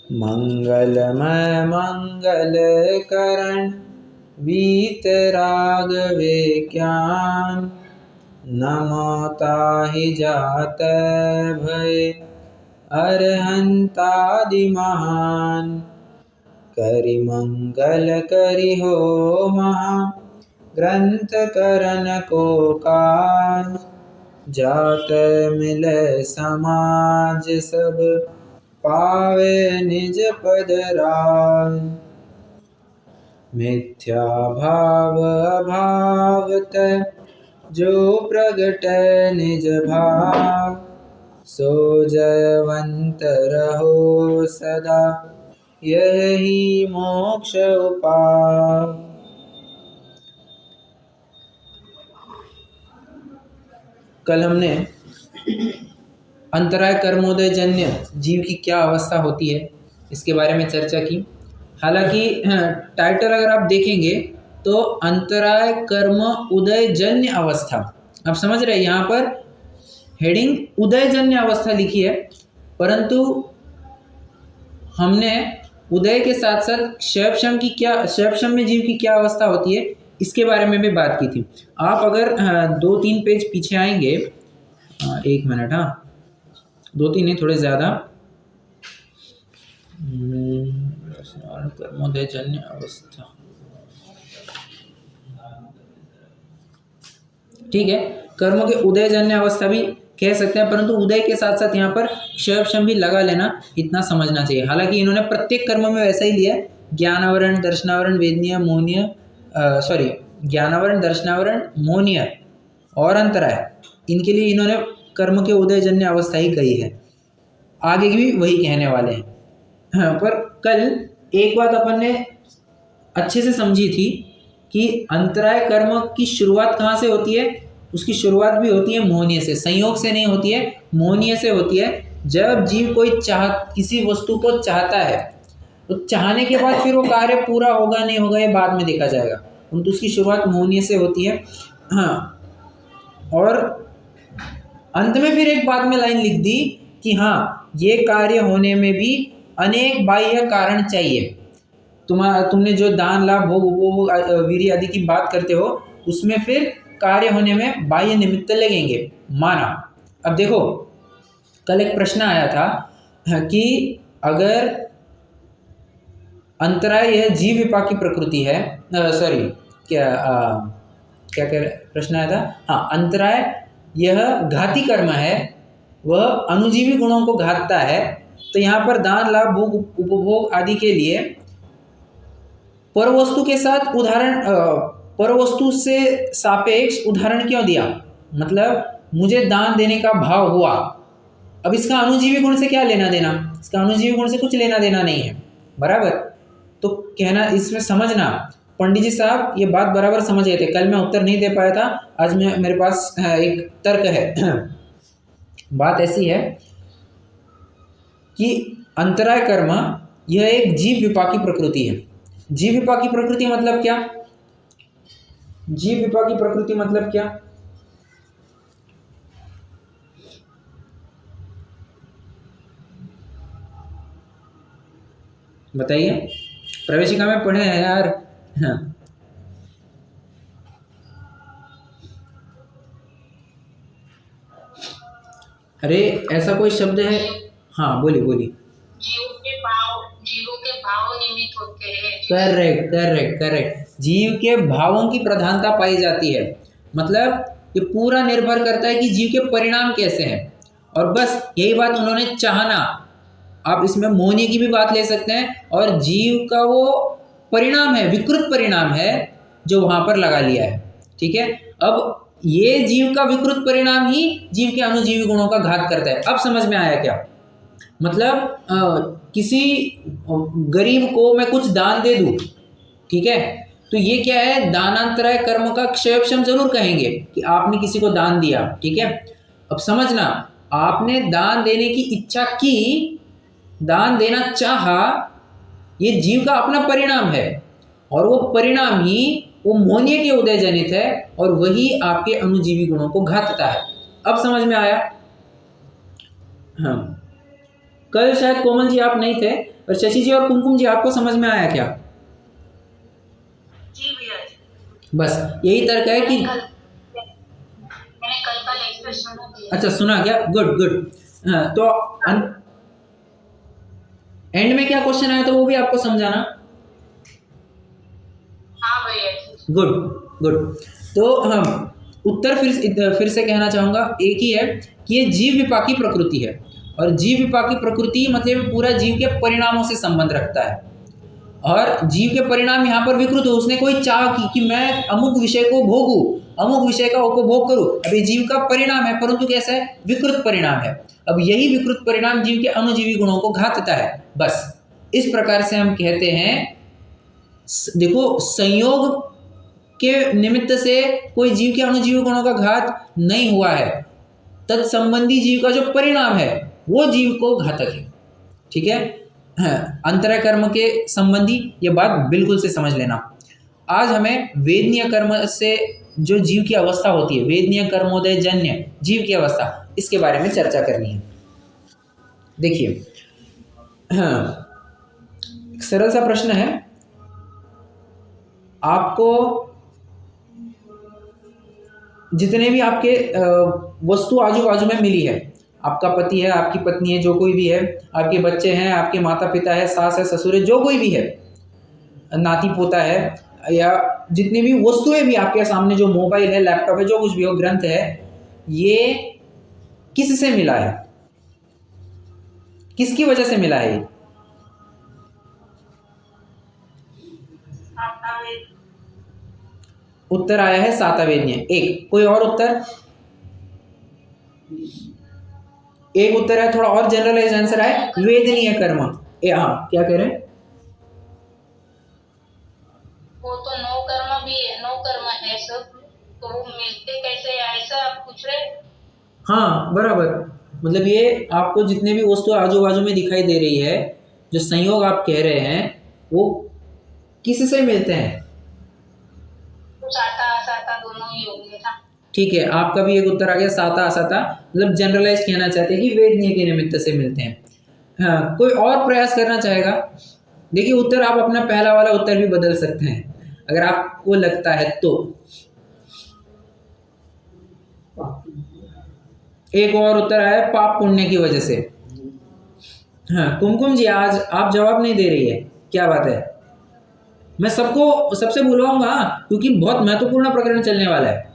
मंगलमय मंगल करण वीतराग विज्ञान। नमो ताहि जात भय अरहंतादि महान। करि मंगल करि हो महा ग्रंथ करन को काज। जात मिले समाज सब पावे निज पद राज। मिथ्या भाव अभाव तय जो प्रगट निज भाव। सो जयवंत रहो सदा यही मोक्ष उपाय। कल हमने अंतराय कर्मोदय जन्य जीव की क्या अवस्था होती है इसके बारे में चर्चा की। हालांकि टाइटल अगर आप देखेंगे तो अंतराय कर्म उदय जन्य अवस्था, आप समझ रहे हैं यहाँ पर हेडिंग उदय जन्य अवस्था लिखी है, परंतु हमने उदय के साथ साथ क्षयक्षम में जीव की क्या अवस्था होती है इसके बारे में भी बात की थी। आप अगर 2-3 पेज पीछे आएंगे, एक मिनट, हाँ 2-3 नहीं थोड़े ज़्यादा, कर्मोदय जन्य अवस्था, ठीक है, कर्म के उदय जन्य अवस्था भी कह सकते हैं, परंतु उदय के साथ साथ यहाँ पर क्षयक्षम भी लगा लेना, इतना समझना चाहिए। हालांकि इन्होंने प्रत्येक कर्म में वैसा ही लिया है, ज्ञानावरण दर्शनावरण वेदनीय मोहनीय, ज्ञानावरण दर्शनावरण मोहनीय और अंतराय, इनके लिए इन्होंने कर्म के उदय जन्य अवस्था ही कही है, आगे भी वही कहने वाले हैं। हाँ, पर कल एक बात अपन ने अच्छे से समझी थी कि अंतराय कर्म की शुरुआत कहाँ से होती है। उसकी शुरुआत भी होती है मोहनीय से, संयोग से नहीं होती है, मोहनीय से होती है। जब जीव कोई किसी वस्तु को चाहता है तो चाहने के बाद फिर वो कार्य पूरा होगा नहीं होगा ये बाद में देखा जाएगा, परंतु उसकी शुरुआत मोहनीय से होती है। हाँ, और अंत में फिर एक बाद में लाइन लिख दी कि हाँ ये कार्य होने में भी अनेक बाह्य कारण चाहिए। तुमने जो दान लाभ भोग उपभोग वीर्य आदि की बात करते हो, उसमें फिर कार्य होने में बाह्य निमित्त लगेंगे, माना। अब देखो कल एक प्रश्न आया था कि अगर अंतराय यह जीव विपाकी प्रकृति है, क्या प्रश्न आया था, हाँ, अंतराय यह घाती कर्म है, वह अनुजीवी गुणों को घातता है, तो यहाँ पर दान लाभ भोग उपभोग आदि के लिए परवस्तु के साथ उदाहरण, परवस्तु से सापेक्ष उदाहरण क्यों दिया। मतलब मुझे दान देने का भाव हुआ, अब इसका अनुजीवी गुण से क्या लेना देना, इसका अनुजीवी गुण से कुछ लेना देना नहीं है, बराबर। तो कहना इसमें समझना, पंडित जी साहब ये बात बराबर समझ गए थे, कल मैं उत्तर नहीं दे पाया था, आज मेरे पास एक तर्क है। बात ऐसी है कि अंतराय कर्म यह एक जीव विपाकी प्रकृति है। जीव विपाकी प्रकृति मतलब क्या, जीव विपाकी प्रकृति मतलब क्या, बताइए, प्रवेशिका में पढ़े हैं यार। हाँ। अरे ऐसा कोई शब्द है, हाँ बोलिए बोलिए। जीवों के भाव निमित्त होते हैं। करेक्ट। जीव के भावों की प्रधानता पाई जाती है, मतलब ये पूरा निर्भर करता है कि जीव के परिणाम कैसे हैं, और बस यही बात उन्होंने चाहना। आप इसमें मोहनीय की भी बात ले सकते हैं, और जीव का वो परिणाम है, विकृत परिणाम है जो वहां पर लगा लिया है, ठीक है। अब ये जीव का विकृत परिणाम ही जीव के अनुजीवी गुणों का घात करता है। अब समझ में आया क्या, मतलब किसी गरीब को मैं कुछ दान दे दूं, ठीक है, तो ये क्या है, दानांतराय कर्म का क्षयक्षम जरूर कहेंगे कि आपने किसी को दान दिया, ठीक है। अब समझना, आपने दान देने की इच्छा की, दान देना चाहा, ये जीव का अपना परिणाम है, और वो परिणाम ही वो मोहनीय के उदय जनित है, और वही आपके अनुजीवी गुणों को घातता है। अब समझ में आया। हाँ, कल शायद कोमल जी आप नहीं थे, और शशि जी और कुमकुम जी, आपको समझ में आया क्या? जी भैया जी। बस यही तर्क है कि मैंने कल का लेक्चर सुना भैया। अच्छा, सुना क्या? Good good. हाँ, तो एंड में क्या क्वेश्चन आया था वो भी आपको समझाना। हाँ भैया जी। Good good. तो हाँ, उत्तर फिर से कहना चाहूँगा, एक ही है कि ये जीव विपाकी प्रकृति है, और जीव विपाकी प्रकृति मतलब पूरा जीव के परिणामों से संबंध रखता है, और जीव के परिणाम यहाँ पर विकृत हो, उसने कोई चाह की कि मैं अमुक विषय को भोगूं, अमुक विषय का उपभोग करूं, अब ये जीव का परिणाम है, परंतु कैसा है? विकृत परिणाम है। अब यही विकृत परिणाम जीव के अणुजीवी गुणों को घातता है। बस इस प्रकार से हम कहते हैं, देखो, संयोग के निमित्त से कोई जीव के अणुजीवी गुणों का घात नहीं हुआ है, तत्संबंधी जीव का जो परिणाम है वो जीव को घातक है। ठीक है, अंतरय कर्म के संबंधी ये बात बिल्कुल से समझ लेना। आज हमें वेदनीय कर्म से जो जीव की अवस्था होती है, वेदनीय कर्मोदय जन्य जीव की अवस्था, इसके बारे में चर्चा करनी है। देखिए, एक सरल सा प्रश्न है, आपको जितने भी आपके वस्तु आजू बाजू में मिली है, आपका पति है, आपकी पत्नी है, जो कोई भी है, आपके बच्चे हैं, आपके माता पिता है, सास है, ससुर है, जो कोई भी है, नाती पोता है, या जितनी भी वस्तुएं भी आपके सामने, जो मोबाइल है, लैपटॉप है, जो कुछ भी हो, ग्रंथ है, ये किससे मिला है? किसकी वजह से मिला है? उत्तर आया है सातवेदनीय। एक कोई और उत्तर? एक उत्तर है, थोड़ा और जनरलाइज आंसर है, वेदनीय कर्म। हाँ, क्या कह रहे हैं? वो तो नौ कर्म भी है, नौ कर्म है सब, तो वो मिलते कैसे है, ऐसा आप पूछ रहे? हाँ, बराबर। मतलब ये आपको जितने भी वस्तु आजू बाजू में दिखाई दे रही है, जो संयोग आप कह रहे हैं, वो किससे मिलते हैं? तो साता असाता दोनों ही हो गए ना। ठीक है, आपका भी एक उत्तर आ गया, साता असाता, मतलब जनरलाइज कहना चाहते हैं कि वेदनीय के निमित्त से मिलते हैं। हाँ, कोई और प्रयास करना चाहेगा? देखिए, उत्तर आप अपना पहला वाला उत्तर भी बदल सकते हैं अगर आपको लगता है तो। एक और उत्तर आया, पाप पुण्य की वजह से। हाँ, कुमकुम जी, आज आप जवाब नहीं दे रही है, क्या बात है? मैं सबसे बुलवाऊंगा, क्योंकि बहुत महत्वपूर्ण प्रकरण चलने वाला है।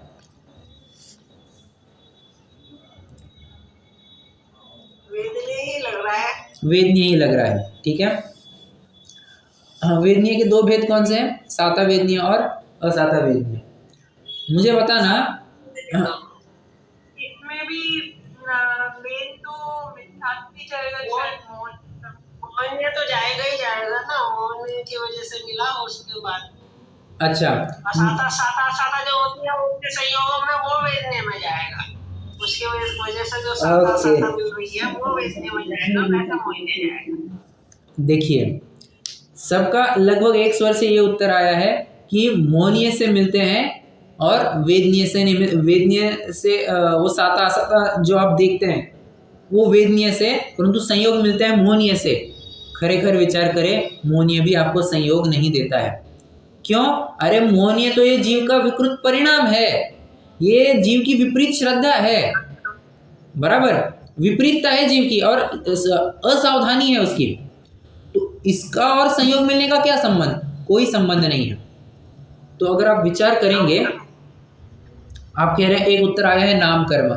वेदनीय ही लग रहा है। वेदनीय ही लग रहा है, ठीक है। हाँ, वेदनीय के दो भेद कौन से हैं? साता वेदनीय और असाता वेदनीय। मुझे बताना। इसमें भी मेन तो मिथ्यात्व भी जाएगा, मोहन तो जाएगा ही जाएगा ना, मोहन की वजह से मिला, उसके बाद अच्छा, साता साता साता जो होती है उसके संयोग में वो वेदनीय में जाएगा, उसकी वजह से जो साता साता मिल रही है वो वेदनीय में जाएगा, वैसा मोहन जाएगा। देखिए, सबका लगभग एक स्वर से ये उत्तर आया है कि मोहनीय से मिलते हैं और वेदनीय से नहीं। वेदनीय से वो साता असाता जो आप देखते हैं वो वेदनीय से, परंतु संयोग मिलते हैं मोहनीय से। खरेखर विचार करें, मोहनीय भी आपको संयोग नहीं देता है। क्यों? अरे मोहनीय तो ये जीव का विकृत परिणाम है, ये जीव की विपरीत श्रद्धा है, बराबर, विपरीतता है जीव की और असावधानी है उसकी। तो इसका और संयोग मिलने का क्या संबंध? कोई संबंध नहीं है। तो अगर आप विचार करेंगे, आप कह रहे हैं एक उत्तर आया है नाम कर्म।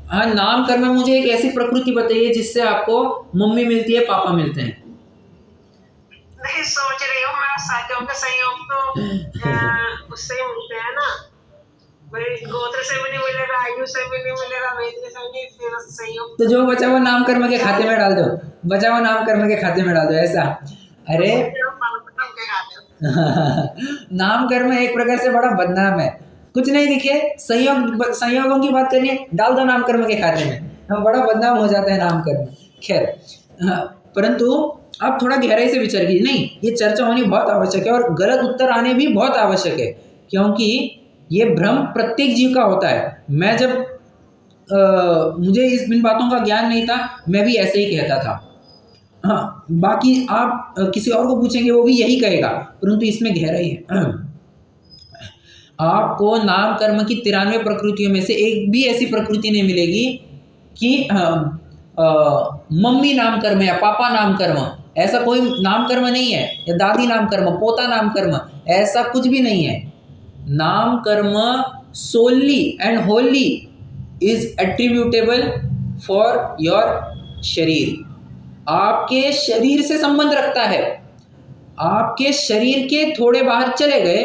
हाँ, नाम कर्म में मुझे एक ऐसी प्रकृति बताइए जिससे आपको मम्मी मिलती है, पापा मिलते हैं। नहीं सोच रही हूँ मैं, साथियों के संयोग तो उससे ही मिलते हैं ना, गोत्र से भी नहीं मिलेगा, आयु से भी नहीं मिलेगा, वेद से भी, फिर संयोग। तो जो बचा वो नाम कर्म के खाते में डाल दो, बचा वो नाम कर्म के खाते में डाल दो, ऐसा। अरे नाम कर्म एक प्रकार से बड़ा बदनाम है, कुछ नहीं दिखे, संयोगों की बात करिए, डाल दो नाम कर्म के खाते में, हम बड़ा बदनाम हो जाता है नाम कर्म। खैर, परंतु आप थोड़ा गहराई से विचार कीजिए। नहीं, ये चर्चा होनी बहुत आवश्यक है और गलत उत्तर आने भी बहुत आवश्यक है, क्योंकि ये भ्रम प्रत्येक जीव का होता है। मैं जब मुझे इन बातों का ज्ञान नहीं था, मैं भी ऐसे ही कहता था। हाँ, बाकी आप किसी और को पूछेंगे वो भी यही कहेगा, परंतु इसमें गहराई है। आपको नाम कर्म की 93 प्रकृतियों में से एक भी ऐसी प्रकृति नहीं मिलेगी कि मम्मी नाम कर्म या पापा नाम कर्म, ऐसा कोई नाम कर्म नहीं है, या दादी नाम कर्म, पोता नाम कर्म, ऐसा कुछ भी नहीं है। नाम कर्म solely and wholly is attributable for your शरीर, आपके शरीर से संबंध रखता है। आपके शरीर के थोड़े बाहर चले गए,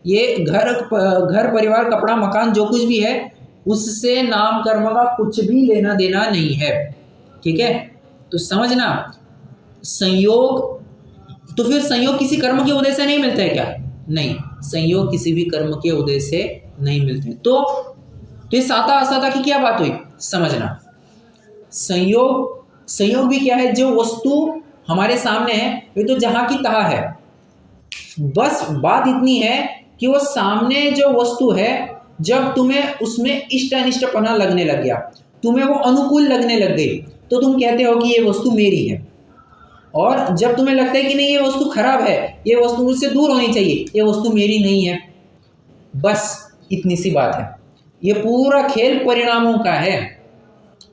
ये घर परिवार कपड़ा मकान जो कुछ भी है, उससे नाम कर्म का कुछ भी लेना देना नहीं है। ठीक है, तो समझना, संयोग, तो फिर संयोग किसी कर्म के उदय से नहीं मिलता है क्या? नहीं, संयोग किसी भी कर्म के उदय से नहीं मिलते। तो ये साता असाता की क्या बात हुई, समझना। संयोग भी क्या है, जो वस्तु हमारे सामने है वे तो जहां की तहां है, बस बात इतनी है कि वो सामने जो वस्तु है, जब तुम्हें उसमें इष्ट अनिष्टपना लगने लग गया, तुम्हें वो अनुकूल लगने लग गई, तो तुम कहते हो कि ये वस्तु मेरी है। और जब तुम्हें लगता है कि नहीं ये वस्तु खराब है, ये वस्तु मुझसे दूर होनी चाहिए, ये वस्तु मेरी नहीं है, बस इतनी सी बात है। ये पूरा खेल परिणामों का है।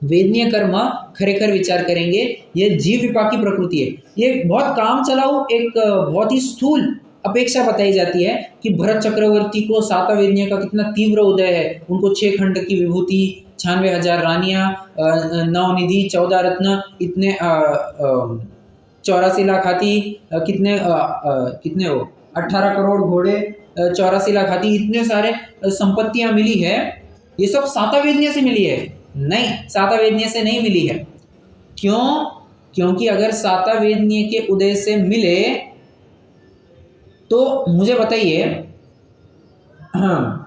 वेदनीय कर्म खरेखर विचार करेंगे, ये जीव विपाकी प्रकृति है। ये बहुत काम चलाऊ एक बहुत ही स्थूल अपेक्षा बताई जाती है कि भरत चक्रवर्ती को साता वेदनीय का कितना तीव्र उदय है, उनको 6 खंड की विभूति, 96,000 रानियां, 9 निधि, 14 रत्न, इतने 84 लाख हाथी, कितने वो 18 करोड़ घोड़े, 84 लाख हाथी, इतने सारे संपत्तियां मिली है। ये सब साता वेदनीय से मिली है? नहीं, साता वेदनीय से नहीं मिली है। क्यों? क्योंकि अगर साता वेदनीय के उदय से मिले तो मुझे बताइए, हाँ,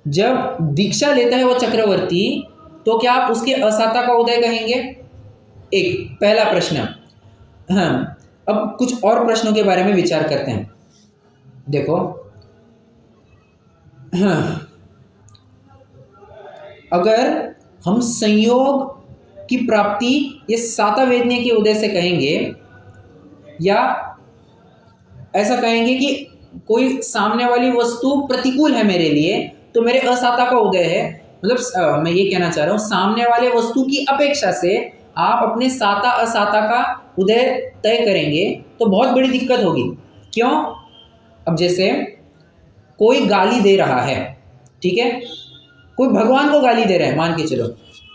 जब दीक्षा लेता है वो चक्रवर्ती, तो क्या आप उसके असाता का उदय कहेंगे? एक पहला प्रश्न। हाँ, अब कुछ और प्रश्नों के बारे में विचार करते हैं। देखो, हाँ, अगर हम संयोग की प्राप्ति ये साता वेदनीय के उदय से कहेंगे, या ऐसा कहेंगे कि कोई सामने वाली वस्तु प्रतिकूल है मेरे लिए, तो मेरे असाता का उदय है, मतलब मैं ये कहना चाह रहा हूँ, सामने वाले वस्तु की अपेक्षा से आप अपने साता असाता का उदय तय करेंगे तो बहुत बड़ी दिक्कत होगी। क्यों? अब जैसे कोई गाली दे रहा है, ठीक है, कोई भगवान को गाली दे रहा है, मान के चलो।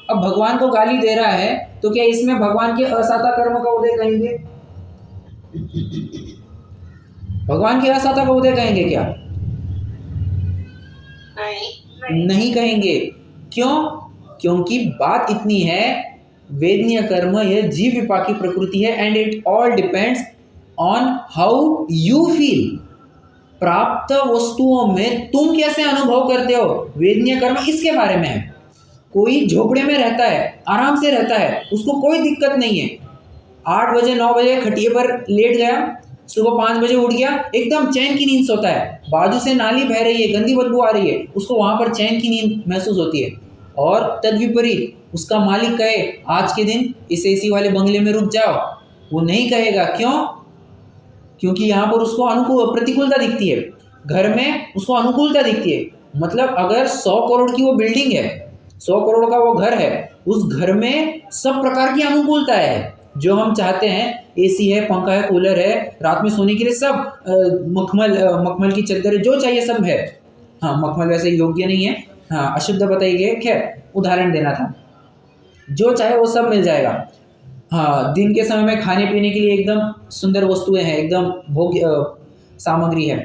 अब भगवान को गाली दे रहा है, तो क्या इसमें भगवान के असाता कर्म का उदय कहेंगे? भगवान के असाता का उदय कहेंगे क्या? नहीं कहेंगे। क्यों? क्योंकि बात इतनी है, वेदनीय कर्म यह जीव विपाकी प्रकृति है, and it all depends on how you feel. प्राप्त वस्तुओं में तुम कैसे अनुभव करते हो, वेदनीय कर्म इसके बारे में है। कोई झोपड़े में रहता है, आराम से रहता है, उसको कोई दिक्कत नहीं है, 8 बजे 9 बजे खटिए पर लेट गया, सुबह 5 बजे उठ गया, एकदम चैन की नींद सोता है। बाजू से नाली बह रही है, गंदी बदबू आ रही है, उसको वहां पर चैन की नींद महसूस होती है। और तद्विपरीत उसका मालिक कहे आज के दिन इस एसी वाले बंगले में रुक जाओ, वो नहीं कहेगा। क्यों? क्योंकि यहाँ पर उसको अनुकूल प्रतिकूलता दिखती है, घर में उसको अनुकूलता दिखती है। मतलब अगर 100 करोड़ की वो बिल्डिंग है, 100 करोड़ का वो घर है, उस घर में सब प्रकार की अनुकूलता है जो हम चाहते हैं। एसी है, पंखा है, कूलर है, रात में सोने के लिए सब मखमल की चादर, जो चाहिए सब है। हाँ, मखमल वैसे योग्य नहीं है, हाँ अशुद्ध बताई गई, खैर उदाहरण देना था। जो चाहे वो सब मिल जाएगा। हाँ, दिन के समय में खाने पीने के लिए एकदम सुंदर वस्तुएं हैं, एकदम भोग्य सामग्री है।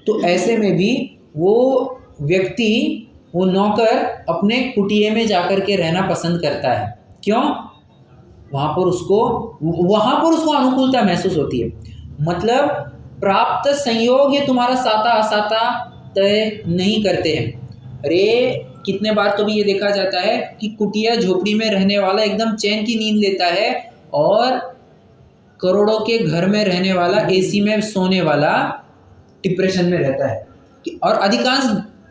तो ऐसे में भी वो व्यक्ति, वो नौकर अपने कुटिया में जाकर के रहना पसंद करता है। क्यों? वहाँ पर उसको अनुकूलता महसूस होती है। मतलब प्राप्त संयोग ये तुम्हारा साता असाता तय नहीं करते हैं। अरे कितने बार तो भी ये देखा जाता है कि कुटिया झोपड़ी में रहने वाला एकदम चैन की नींद लेता है, और करोड़ों के घर में रहने वाला, एसी में सोने वाला डिप्रेशन में रहता है। और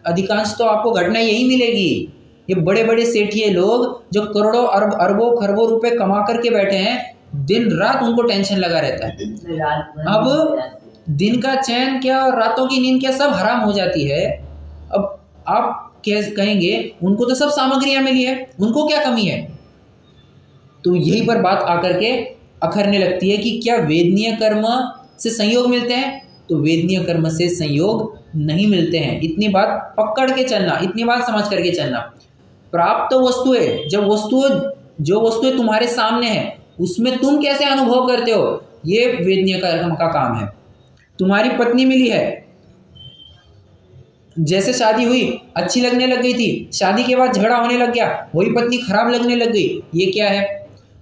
अधिकांश तो आपको घटना यही मिलेगी। ये बड़े बड़े सेठिए लोग जो करोड़ों अरबों खरबों रुपए कमा करके बैठे हैं, दिन रात उनको टेंशन लगा रहता है। अब दिन का चैन क्या और रातों की नींद क्या सब हराम हो जाती है। अब आप कहेंगे उनको तो सब सामग्रियां मिली है, उनको क्या कमी है। तो यहीं पर बात आकर के अखरने लगती है कि क्या वेदनीय कर्म से संयोग मिलते हैं, तो वेदनीय कर्म से संयोग नहीं मिलते हैं। इतनी बात पकड़ के चलना, इतनी बात समझ करके चलना। प्राप्त वस्तु है, जब जो वस्तुएं तुम्हारे सामने है उसमें तुम कैसे अनुभव करते हो, ये वेदनीय कर्म का काम है। तुम्हारी पत्नी मिली है, जैसे शादी हुई अच्छी लगने लग गई थी, शादी के बाद झगड़ा होने लग गया, वही पत्नी खराब लगने लग गई, ये क्या है।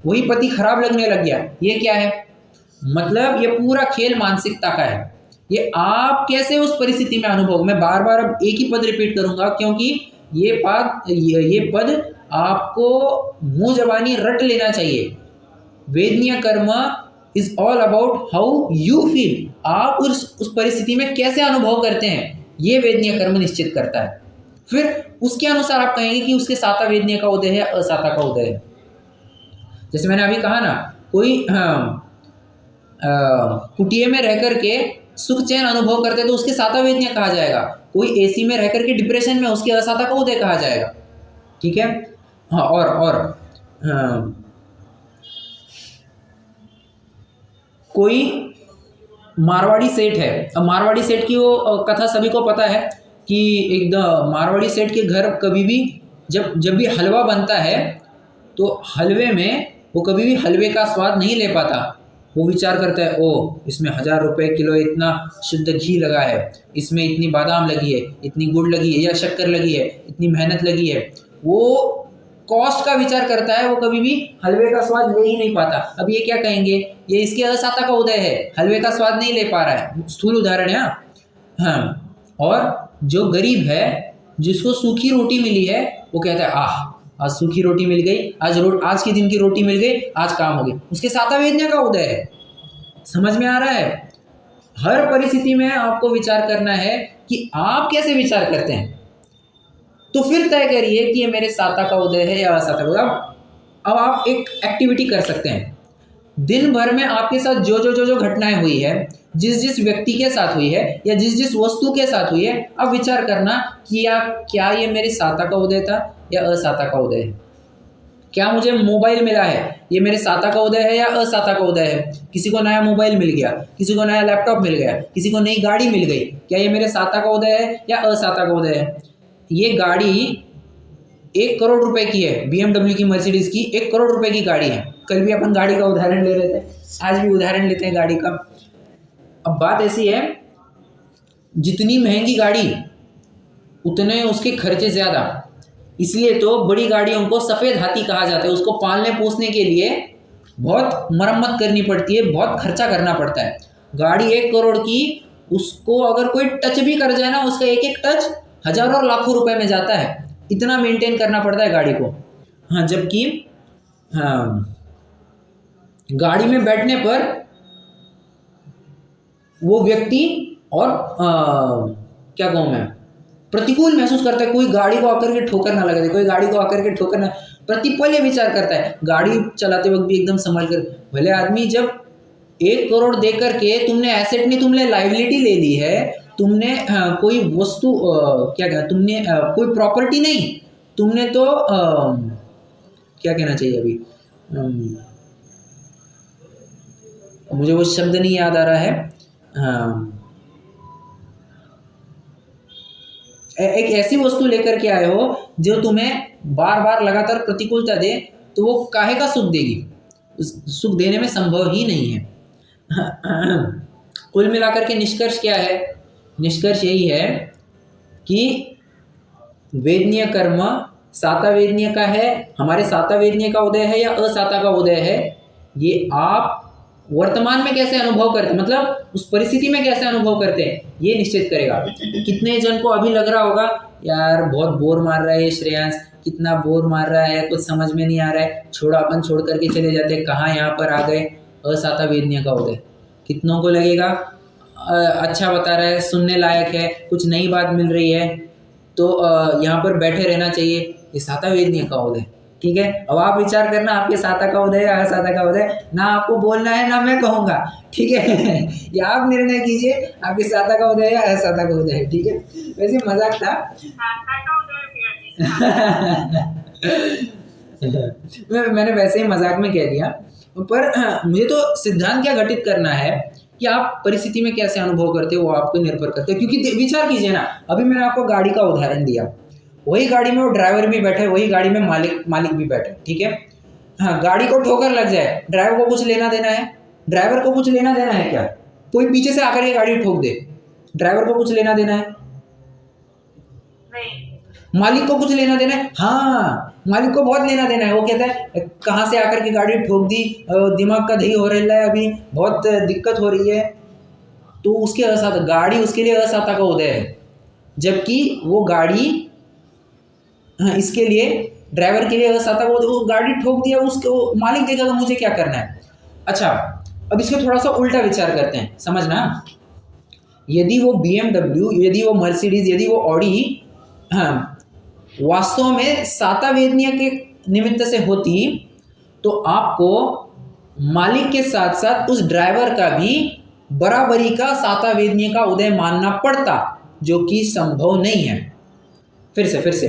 वही पति खराब लगने लग गया, ये क्या है। मतलब ये पूरा खेल मानसिकता का है। ये आप कैसे उस परिस्थिति में अनुभव, मैं बार बार अब एक ही पद रिपीट करूंगा क्योंकि ये पद आपको मुंह जबानी रट लेना चाहिए। वेदनीय कर्म is all about how you feel, आप उस परिस्थिति में कैसे अनुभव करते हैं, ये वेदनीय कर्म निश्चित करता है। फिर उसके अनुसार आप कहेंगे कि उसके साता वेदनीय का उदय है, असाता का उदय है। जैसे मैंने अभी कहा ना, कोई कुटिया में रह करके सुख चैन अनुभव करते तो उसके साता वेदनीय कहा जाएगा। कोई एसी में रह करके डिप्रेशन में, उसके असाता का उदय कहा जाएगा। ठीक है। हाँ, और कोई मारवाड़ी सेठ है। अब मारवाड़ी सेठ की वो कथा सभी को पता है कि एकदम मारवाड़ी सेठ के घर कभी भी जब भी हलवा बनता है तो हलवे में वो कभी भी हलवे का स्वाद नहीं ले पाता। वो विचार करता है, ओ इसमें 1000 रुपये किलो इतना शुद्ध घी लगा है, इसमें इतनी बादाम लगी है, इतनी गुड़ लगी है या शक्कर लगी है, इतनी मेहनत लगी है। वो कॉस्ट का विचार करता है, वो कभी भी हलवे का स्वाद ले ही नहीं पाता। अब ये क्या कहेंगे, ये इसके असाता का उदय है, हलवे का स्वाद नहीं ले पा रहा है। स्थूल उदाहरण है। हाँ, और जो गरीब है जिसको सूखी रोटी मिली है वो कहता है, आह आज सूखी रोटी मिल गई, आज के दिन की रोटी मिल गई, आज काम हो गया, उसके साता वेदनीय का उदय है। समझ में आ रहा है। हर परिस्थिति में आपको विचार करना है कि आप कैसे विचार करते हैं, तो फिर तय करिए कि ये मेरे साता का उदय है या असाता का उदय। अब आप एक एक्टिविटी कर सकते हैं। दिन भर में आपके साथ जो घटनाएं हुई है, जिस व्यक्ति के साथ हुई है या जिस वस्तु के साथ हुई है, अब विचार करना कि क्या ये मेरे साता का उदय था या असाता का उदय है। क्या मुझे मोबाइल मिला है, ये मेरे साता का उदय है या असाता का उदय है। किसी को नया मोबाइल मिल गया, किसी को नया लैपटॉप मिल गया, किसी को नई गाड़ी मिल गई, क्या ये मेरे साता का उदय है या असाता का उदय है। ये गाड़ी 1 करोड़ रुपए की है, BMW की, मर्सिडीज की 1 करोड़ रुपए की गाड़ी है। कल भी अपन गाड़ी का उदाहरण ले रहे थे, आज भी उदाहरण लेते हैं गाड़ी का। अब बात ऐसी है, जितनी महंगी गाड़ी उतने उसके खर्चे ज्यादा, इसलिए तो बड़ी गाड़ियों को सफ़ेद हाथी कहा जाता है। उसको पालने पोसने के लिए बहुत मरम्मत करनी पड़ती है, बहुत खर्चा करना पड़ता है। गाड़ी 1 करोड़ की, उसको अगर कोई टच भी कर जाए ना, उसका एक टच हजारों और लाखों रुपए में जाता है। इतना मेंटेन करना पड़ता है गाड़ी को। हाँ, जबकि गाड़ी में बैठने पर वो व्यक्ति और क्या कहूँ मैं, प्रतिकूल महसूस करता है। कोई गाड़ी को आकर के ठोकर ना लगा दे, कोई गाड़ी को आकर के ठोकर ना, प्रतिपल ये विचार करता है। गाड़ी चलाते वक्त भी एकदम संभल कर। भले आदमी जब 1 करोड़ दे करके तुमने एसेट नहीं, तुमने लाइबिलिटी ले ली है, तुमने कोई वस्तु तुमने कोई प्रॉपर्टी नहीं, तुमने तो क्या कहना चाहिए अभी, मुझे वो शब्द नहीं याद आ रहा है। एक ऐसी वस्तु लेकर के आए हो जो तुम्हें बार बार लगातार प्रतिकूलता दे, तो वो काहे का सुख देगी, सुख देने में संभव ही नहीं है। कुल मिलाकर के निष्कर्ष क्या है, निष्कर्ष यही है कि वेदनीय कर्म साता वेदनीय का है, हमारे साता वेदनीय का उदय है या असाता का उदय है, ये आप वर्तमान में कैसे अनुभव करते, मतलब उस परिस्थिति में कैसे अनुभव करते हैं, ये निश्चित करेगा। कितने जन को अभी लग रहा होगा, यार बहुत बोर मार रहा है श्रेयांश, कितना बोर मार रहा है, कुछ समझ में नहीं आ रहा है, छोड़ो अपन छोड़ करके चले जाते हैं, कहाँ यहाँ पर आ गए, असाता वेदनीय का उदय। कितनों को लगेगा अच्छा बता रहा है, सुनने लायक है, कुछ नई बात मिल रही है, तो यहाँ पर बैठे रहना चाहिए, ये साता वेदनीय का उदय। ठीक है। अब आप विचार करना आपके साता का उदय या असाता का उदय, ना आपको बोलना है ना मैं कहूँगा, ठीक है। ये आप निर्णय कीजिए आपके साता का उदय या असाता का उदय है, ठीक है। वैसे मजाक था। साता का उदय किया मैंने वैसे ही मजाक में कह दिया, पर मुझे तो सिद्धांत क्या घटित करना है कि आप परिस्थिति में कैसे अनुभव करते हो वो आपको निर्भर करता है। क्योंकि विचार कीजिए ना, अभी मैंने आपको गाड़ी का उदाहरण दिया, वही गाड़ी में वो ड्राइवर भी बैठे, वही गाड़ी में मालिक भी बैठे, ठीक है। हाँ, गाड़ी को ठोकर लग जाए, ड्राइवर को कुछ लेना देना है? ड्राइवर को कुछ लेना देना है क्या? कोई पीछे से आकर के गाड़ी ठोक दे, ड्राइवर को कुछ लेना देना है? नहीं। मालिक को कुछ लेना देना है? हाँ, मालिक को बहुत लेना देना है। वो कहता है कहाँ से आकर के गाड़ी ठोक दी, दिमाग का दही हो रहा है, अभी बहुत दिक्कत हो रही है, तो उसके असाता, गाड़ी उसके लिए असाता का उदय है, जबकि वो गाड़ी इसके लिए, ड्राइवर के लिए असाता, वो गाड़ी ठोक दिया, उसको मालिक देखेगा मुझे क्या करना है। अच्छा, अब इसको थोड़ा सा उल्टा विचार करते हैं, समझना। यदि वो BMW, यदि वो मर्सिडीज, यदि वो ऑडी वास्तव में साता वेदनीय के निमित्त से होती, तो आपको मालिक के साथ साथ उस ड्राइवर का भी बराबरी का साता वेदनीय का उदय मानना पड़ता, जो कि संभव नहीं है। फिर से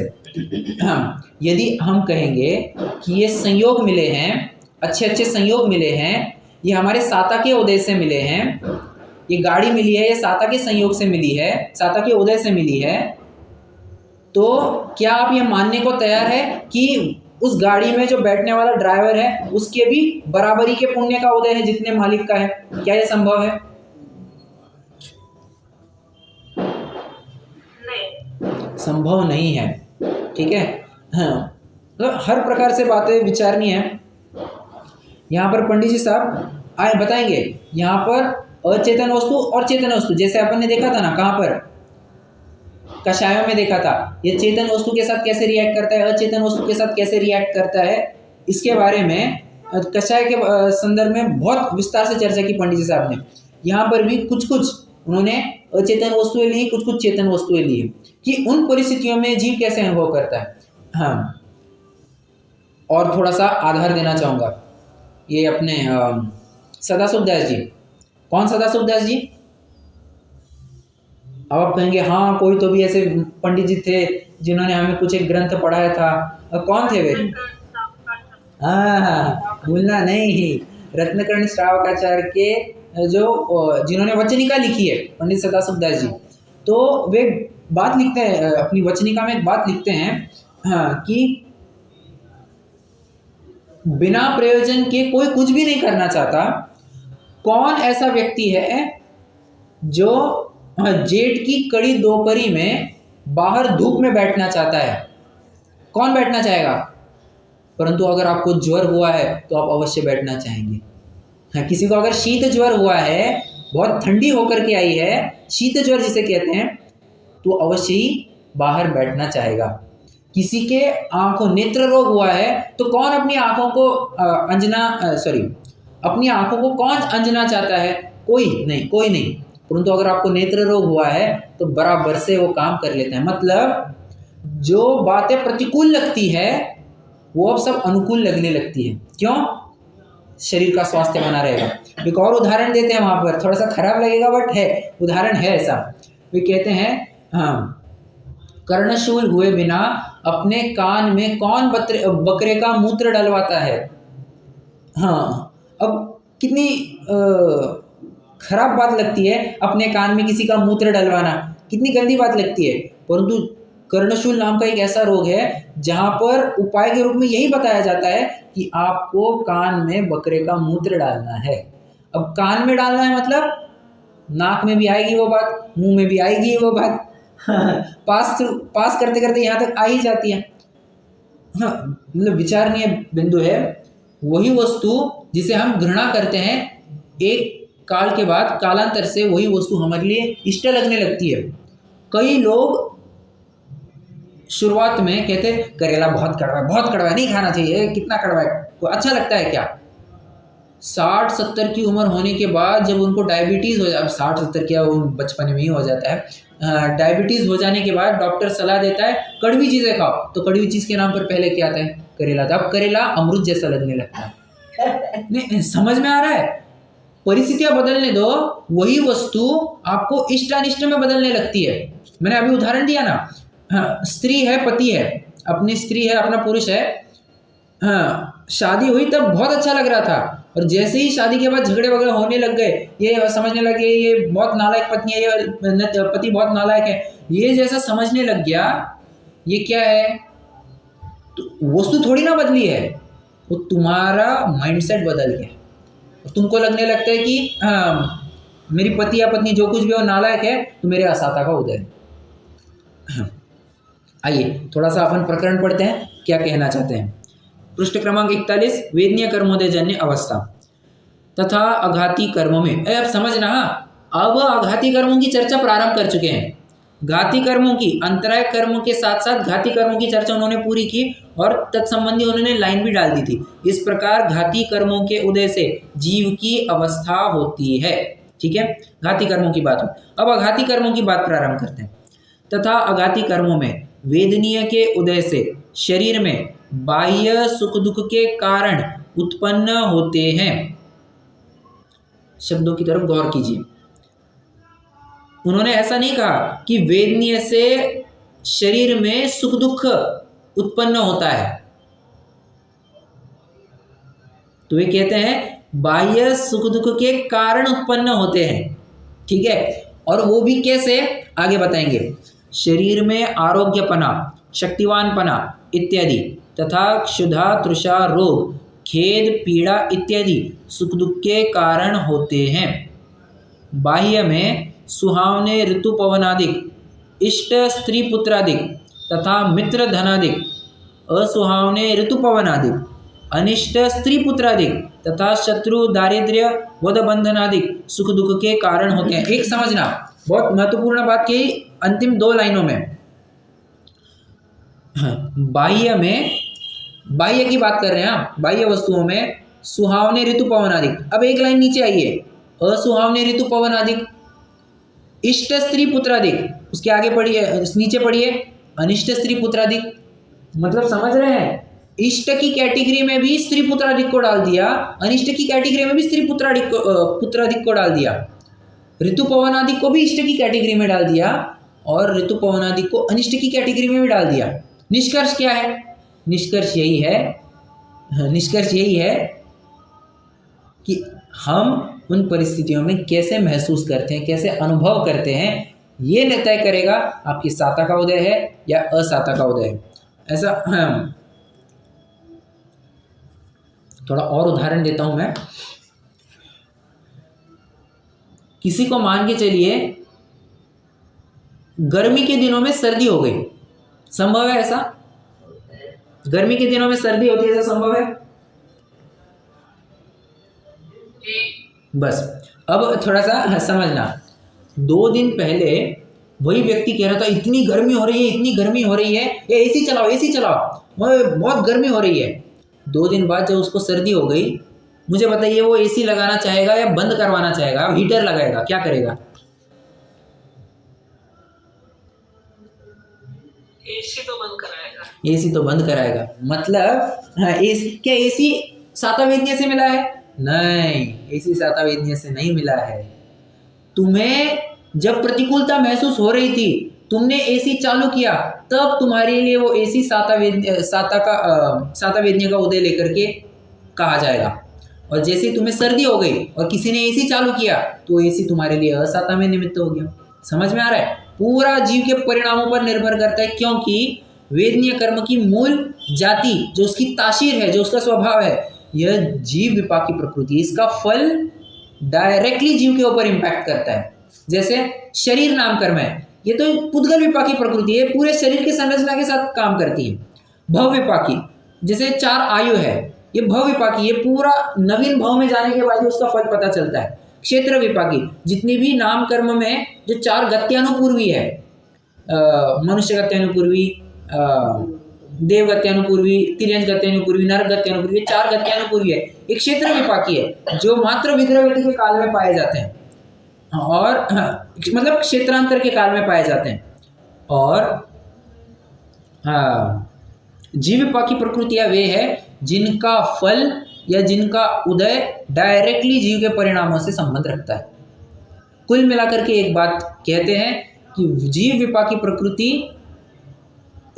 यदि हम कहेंगे कि ये संयोग मिले हैं, अच्छे संयोग मिले हैं, ये हमारे साता के उदय से मिले हैं, ये गाड़ी मिली है, ये साता के संयोग से मिली है, साता के उदय से मिली है, तो क्या आप ये मानने को तैयार है कि उस गाड़ी में जो बैठने वाला ड्राइवर है उसके भी बराबरी के पुण्य का उदय है जितने मालिक का है? क्या ये संभव है? नहीं, संभव नहीं है, ठीक है। हाँ, मतलब हर प्रकार से बातें विचारनी है। यहाँ पर पंडित जी साहब आए बताएंगे, यहाँ पर अचेतन वस्तु और चेतन वस्तु, जैसे अपन ने देखा था ना, कहाँ पर, कषायों में देखा था, ये चेतन वस्तु के साथ कैसे रिएक्ट करता है, अचेतन वस्तु के साथ कैसे रिएक्ट करता है, इसके बारे में कषाय के संदर्भ में बहुत विस्तार से चर्चा की पंडित जी साहब ने। यहाँ पर भी कुछ उन्होंने अचेतन वस्तुएं ली, कुछ चेतन वस्तुएं ली, कि उन परिस्थितियों में जीव कैसे अनुभव करता है। हाँ, और थोड़ा सा आधार देना चाहूँगा, ये अपने सदाशिव दास जी। कौन सदाशिव दास जी? अब आप कहेंगे हाँ, कोई तो भी ऐसे पंडित जी थे जिन्होंने हमें कुछ एक ग्रंथ पढ़ाया था। कौन थे वे? हाँ, भूलना नहीं, रत्नकर्ण श्रावकाचार्य के जो जिन्होंने वचनिका लिखी है, पंडित सदाशिव दास जी। तो वे बात लिखते हैं, अपनी वचनिका में एक बात लिखते हैं, हाँ, कि बिना प्रयोजन के कोई कुछ भी नहीं करना चाहता। कौन ऐसा व्यक्ति है जो जेठ की कड़ी दोपहरी में बाहर धूप में बैठना चाहता है? कौन बैठना चाहेगा? परंतु अगर आपको ज्वर हुआ है तो आप अवश्य बैठना चाहेंगे। हाँ, किसी को अगर शीत ज्वर हुआ है, बहुत ठंडी होकर के आई है, शीत ज्वर जिसे कहते हैं, तो अवश्य ही बाहर बैठना चाहेगा। किसी के आंखों नेत्र रोग हुआ है तो कौन अपनी आंखों को अपनी आंखों को कौन अंजना चाहता है? कोई नहीं। परंतु अगर आपको नेत्र रोग हुआ है तो बराबर से वो काम कर लेते हैं। मतलब जो बातें प्रतिकूल लगती है वो अब सब अनुकूल लगने लगती है। क्यों? शरीर का स्वास्थ्य बना रहेगा। एक और उदाहरण देते हैं, वहां पर थोड़ा सा खराब लगेगा बट है, उदाहरण है ऐसा। वे कहते हैं, हाँ, कर्णशूल हुए बिना अपने कान में कौन बकरे का मूत्र डलवाता है? हाँ, अब कितनी खराब बात लगती है अपने कान में किसी का मूत्र डलवाना, कितनी गंदी बात लगती है। परंतु कर्णशूल नाम का एक ऐसा रोग है जहां पर उपाय के रूप में यही बताया जाता है कि आपको कान में बकरे का मूत्र डालना है। अब कान में डालना है मतलब नाक में भी आएगी वो बात, मुंह में भी आएगी वो बात, पास करते करते यहाँ तक आ ही जाती है। हाँ, मतलब विचारणीय बिंदु है। वही वस्तु जिसे हम घृणा करते हैं, एक काल के बाद, कालांतर से वही वस्तु हमारे लिए इष्ट लगने लगती है। कई लोग शुरुआत में कहते करेला बहुत कड़वा है, नहीं खाना चाहिए, कितना कड़वा है, को अच्छा लगता है क्या? 60-70 की उम्र होने के बाद जब उनको डायबिटीज़ हो जाए, अब 60-70 क्या, वो बचपन में ही हो जाता है, डायबिटीज़ हो जाने के बाद डॉक्टर सलाह देता है कड़वी चीज़ें खाओ, तो कड़वी चीज़ के नाम पर पहले क्या आता है? करेला था, अब करेला अमृत जैसा लगने लगता है। नहीं, समझ में आ रहा है? परिस्थितियां बदलने दो, वही वस्तु आपको इष्ट अनिष्ट में बदलने लगती है। मैंने अभी उदाहरण दिया ना, हाँ, स्त्री है, पति है, अपनी स्त्री है, अपना पुरुष है, हाँ, शादी हुई तब बहुत अच्छा लग रहा था, और जैसे ही शादी के बाद झगड़े वगैरह होने लग गए, ये समझने लगे ये बहुत नालायक पत्नी है, ये पति बहुत नालायक है, ये जैसा समझने लग गया, ये क्या है? तो वस्तु थोड़ी ना बदली है, वो तुम्हारा माइंडसेट बदल गया। तुमको लगने लगता है कि हाँ, मेरी पति या पत्नी जो कुछ भी हो नालायक है, तो मेरे असाता का उदय है। आइए थोड़ा सा अपन प्रकरण पढ़ते हैं, क्या कहना चाहते हैं। पृष्ठ क्रमांक 41, वेदनीय कर्मोदयजन्य अवस्था तथा अघाती कर्मों में। अब समझना, अब अघाती कर्मों की चर्चा प्रारंभ कर चुके हैं। घाती कर्मों की, अंतराय कर्मों के साथ साथ घाती कर्मों की चर्चा उन्होंने पूरी की, और तत्संबंधी उन्होंने लाइन भी डाल दी थी। इस प्रकार घाती कर्मों के उदय से जीव की अवस्था होती है। ठीक है, घाती कर्मों की बात हो। अब अघाती कर्मों की बात प्रारंभ करते हैं। तथा अघाती कर्मों में वेदनीय के उदय से शरीर में बाह्य सुख दुख के कारण उत्पन्न होते हैं। शब्दों की तरफ गौर कीजिए। उन्होंने ऐसा नहीं कहा कि वेदनीय से शरीर में सुख दुख उत्पन्न होता है, तो वे कहते हैं बाह्य सुख दुख के कारण उत्पन्न होते हैं। ठीक है, और वो भी कैसे, आगे बताएंगे। शरीर में आरोग्यपना, शक्तिवानपना इत्यादि तथा क्षुधा तृषा रोग खेद पीड़ा इत्यादि सुख दुख के कारण होते हैं। बाह्य में सुहावने ऋतु पवनादिक इष्ट स्त्री पुत्रादिक तथा मित्र धनादिक, असुहावने ऋतु पवनादिक अनिष्ट स्त्री पुत्रादिक तथा शत्रु दारिद्र्य वध बंधनादिक सुख दुख के कारण होते हैं। एक समझना, बहुत महत्वपूर्ण बात की अंतिम 2 लाइनों में। बाह्य में, बाह्य की बात कर रहे हैं हम, बाह्य वस्तुओं में सुहावने ऋतु पवनादिक। अब एक लाइन नीचे आइए, असुहावने ऋतु पवनादिक इष्ट स्त्री पुत्रादिक, उसके आगे पढ़िए, नीचे पढ़िए अनिष्ट स्त्री पुत्रादिक। मतलब समझ रहे हैं, इष्ट की कैटेगरी में भी स्त्री पुत्रादिक को डाल दिया, अनिष्ट की कैटेगरी में भी स्त्री पुत्रादिक को डाल दिया, ऋतु पवनादिक को भी इष्ट की कैटेगरी में डाल दिया, और ऋतु पवनादिक को अनिष्ट की कैटेगरी में भी डाल दिया। निष्कर्ष क्या है? निष्कर्ष यही है कि हम उन परिस्थितियों में कैसे महसूस करते हैं, कैसे अनुभव करते हैं, ये तय करेगा आपकी साता का उदय है या असाता का उदय है। ऐसा थोड़ा और उदाहरण देता हूं मैं। किसी को मान के चलिए गर्मी के दिनों में सर्दी हो गई, संभव है ऐसा? गर्मी के दिनों में सर्दी होती है, ऐसा संभव है? बस अब थोड़ा सा समझना। 2 दिन पहले वही व्यक्ति कह रहा था इतनी गर्मी हो रही है, इतनी गर्मी हो रही है, ये एसी चलाओ, एसी चलाओ, बहुत गर्मी हो रही है। 2 दिन बाद जब उसको सर्दी हो गई, मुझे बताइए वो एसी लगाना चाहेगा या बंद करवाना चाहेगा? हीटर लगाएगा, क्या करेगा? एसी तो बंद कराएगा। एसी तो बंद कराएगा, मतलब हाँ, क्या एसी सातावेदनीय से मिला है? नहीं, एसी सातावेदनीय से नहीं मिला है। तुम्हें जब प्रतिकूलता महसूस हो रही थी, तुमने एसी चालू किया, तब तुम्हारे लिए वो एसी सातावेदनीय का उदय लेकर के कहा जाएगा। और जैसे तुम्हें सर्दी हो गई और किसी ने एसी चालू किया, तो एसी तुम्हारे लिए असाता में निमित्त हो गया। समझ में आ रहा है? पूरा जीव के परिणामों पर निर्भर करता है, क्योंकि वेदनीय कर्म की मूल जाति, जो उसकी तासीर है, जो उसका स्वभाव है, यह जीव विपाकी प्रकृति है। इसका फल डायरेक्टली जीव के ऊपर इम्पैक्ट करता है। जैसे शरीर नाम कर्म है, ये तो पुद्गल विपाकी प्रकृति है, पूरे शरीर की संरचना के साथ काम करती है। भव विपाकी, जैसे 4 आयु है, ये भव विपाकी, ये पूरा नवीन भव में जाने के बाद उसका फल पता चलता है। क्षेत्र विपाकी, जितनी भी नाम कर्म में जो 4 गत्यानुपूर्वी है, मनुष्य गत्यानुपूर्वी, देव गत्यानुपूर्वी, तिर्यंज गत्यानुपूर्वी, नरक गत्यानुपूर्वी, 4 गत्यानुपूर्वी है। एक क्षेत्र विपाकी है, जो मात्र विग्रहवती के काल में पाए जाते हैं, और मतलब क्षेत्रांतर के काल में पाए जाते हैं। और जीव विपाकी प्रकृतियां वे है जिनका फल या जिनका उदय डायरेक्टली जीव के परिणामों से संबंध रखता है। कुल मिलाकर के एक बात कहते हैं कि जीव विपाकी प्रकृति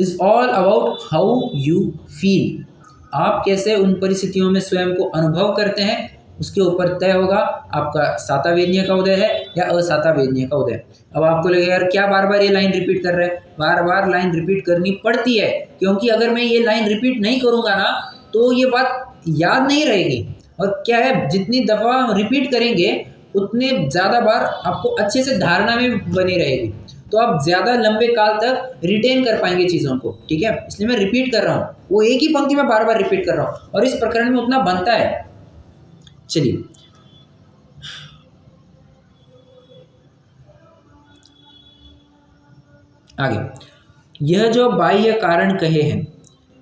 is all about how you feel. आप कैसे उन परिस्थितियों में स्वयं को अनुभव करते हैं उसके ऊपर तय होगा आपका साता वेदनीय का उदय है या असाता वेदनीय का उदय। अब आपको लगेगा यार क्या बार बार ये लाइन रिपीट कर रहे हैं, बार बार लाइन रिपीट करनी पड़ती है, क्योंकि अगर मैं ये लाइन रिपीट नहीं करूँगा ना तो ये बात याद नहीं रहेगी। और क्या है, जितनी दफ़ा रिपीट करेंगे उतने ज़्यादा बार आपको अच्छे से धारणा में बनी रहेगी, तो आप ज़्यादा लंबे काल तक रिटेन कर पाएंगे चीज़ों को। ठीक है, इसलिए मैं रिपीट कर रहा हूँ, वो एक ही पंक्ति में बार बार रिपीट कर रहा हूँ और इस प्रकरण में उतना बनता है। चलिए आगे, यह जो बाह्य कारण कहे हैं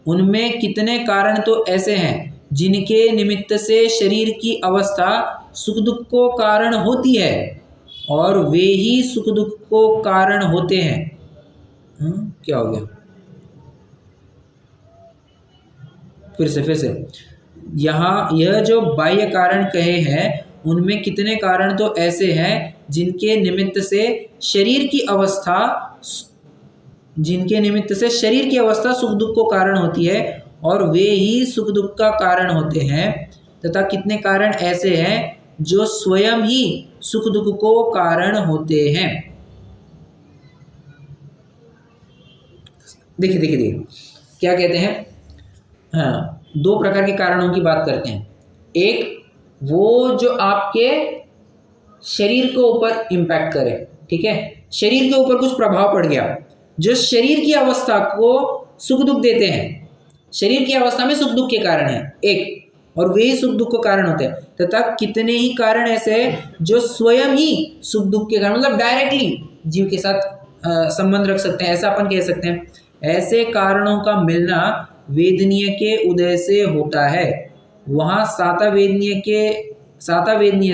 उनमें कितने कारण तो ऐसे हैं जिनके निमित्त से शरीर की अवस्था सुख दुख को कारण होती है और वे ही सुख दुख को कारण होते हैं। क्या हो गया, फिर से यहाँ यह जो बाह्य कारण कहे हैं उनमें कितने कारण तो ऐसे हैं जिनके निमित्त से शरीर की अवस्था सुख दुख को कारण होती है और वे ही सुख दुख का कारण होते हैं, तथा कितने कारण ऐसे हैं जो स्वयं ही सुख दुख को कारण होते हैं। देखिए क्या कहते हैं। हाँ, दो प्रकार के कारणों की बात करते हैं। एक वो जो आपके शरीर के ऊपर इम्पैक्ट करे, ठीक है, शरीर के ऊपर कुछ प्रभाव पड़ गया, जो शरीर की अवस्था को सुख दुख देते हैं, शरीर की अवस्था में सुख दुख के कारण है एक, और वे ही सुख दुख को कारण होते हैं। तथा कितने ही कारण ऐसे हैं जो स्वयं ही सुख दुख के कारण, मतलब डायरेक्टली जीव के साथ संबंध रख सकते हैं, ऐसा अपन कह सकते हैं। ऐसे कारणों का मिलना वेदनीय के उदय से होता है। वहाँ साता वेदनीय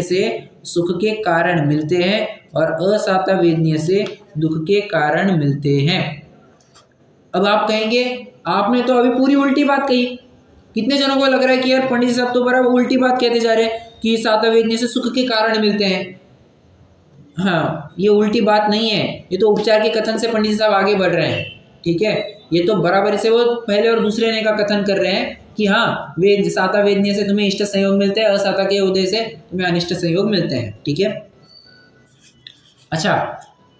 से सुख के कारण मिलते हैं और असाता वेदनीय से दुख के कारण मिलते हैं। अब आप कहेंगे आपने तो अभी पूरी उल्टी बात कही। कितने जनों को लग रहा है कि यार पंडित साहब तो बराबर उल्टी बात कहते जा रहे हैं कि साता वेदनीय से सुख के कारण मिलते हैं। हाँ, ये उल्टी बात नहीं है, ये तो उपचार के कथन से पंडित साहब आगे बढ़ रहे हैं। ठीक है, ये तो बराबर से वो पहले और दूसरे ने का कथन कर रहे हैं कि हाँ, वेद साता वेदनीय से तुम्हें इष्ट संयोग मिलते हैं, असाता के उदय से तुम्हें अनिष्ट संयोग मिलते हैं। ठीक है, अच्छा,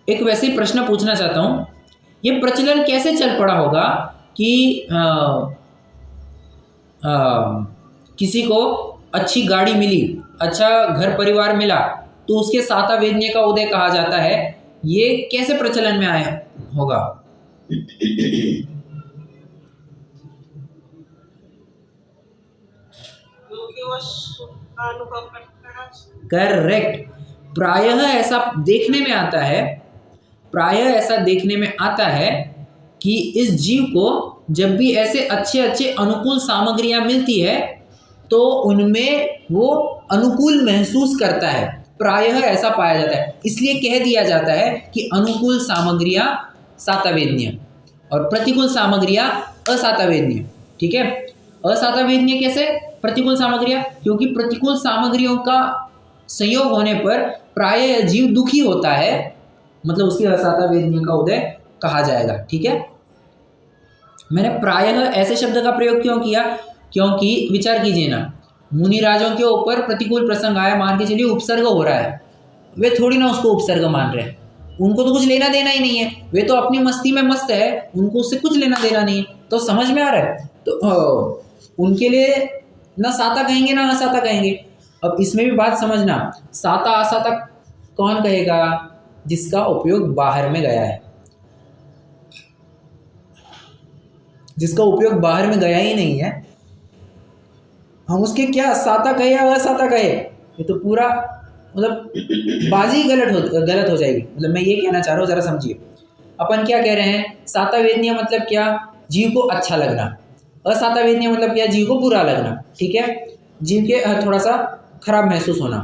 एक वैसे ही प्रश्न पूछना चाहता हूँ, ये प्रचलन कैसे चल पड़ा होगा कि किसी को अच्छी गाड़ी मिली, अच्छा घर परिवार मिला, तो उसके साता वेदनीय का उदय कहा जाता है। ये कैसे प्रचलन में आया होगा? करेक्ट। प्रायः ऐसा देखने में आता है कि इस जीव को जब भी ऐसे अच्छे अनुकूल सामग्रियां मिलती है तो उनमें वो अनुकूल महसूस करता है। प्रायः ऐसा पाया जाता है, इसलिए कह दिया जाता है कि अनुकूल सामग्रियां साता वेदनीय और प्रतिकूल सामग्रियां असाता वेदनीय। ठीक है, असाता वेदनीय कैसे? प्रतिकूल सामग्रियां, क्योंकि प्रतिकूल सामग्रियों का संयोग होने पर प्रायः जीव दुखी होता है, मतलब उसके असाता वेदनीय का उदय कहा जाएगा। ठीक है, मैंने प्रायः ऐसे शब्द का प्रयोग क्यों किया? क्योंकि विचार कीजिए ना, मुनिराजों के ऊपर प्रतिकूल प्रसंग आया, मान के चलिए उपसर्ग हो रहा है, वे थोड़ी ना उसको उपसर्ग मान रहे हैं, उनको तो कुछ लेना देना ही नहीं है, वे तो अपनी मस्ती में मस्त है, उनको उससे कुछ लेना देना नहीं है। तो समझ में आ रहा है, तो उनके लिए ना साता कहेंगे ना असाता कहेंगे। अब इसमें भी बात समझना, साता असाता कौन कहेगा? जिसका उपयोग बाहर में गया है, जिसका उपयोग बाहर में गया ही नहीं है, हम उसके क्या साता कहे या असाता कहे, ये तो पूरा मतलब बाजी गलत हो जाएगी। मतलब मैं ये कहना चाह रहा हूँ, जरा समझिए। अपन क्या कह रहे हैं? साता वेदनीय मतलब क्या? जीव को अच्छा लगना। असाता वेदनीय मतलब क्या? जीव को बुरा लगना। ठीक है, जीव के थोड़ा सा खराब महसूस होना।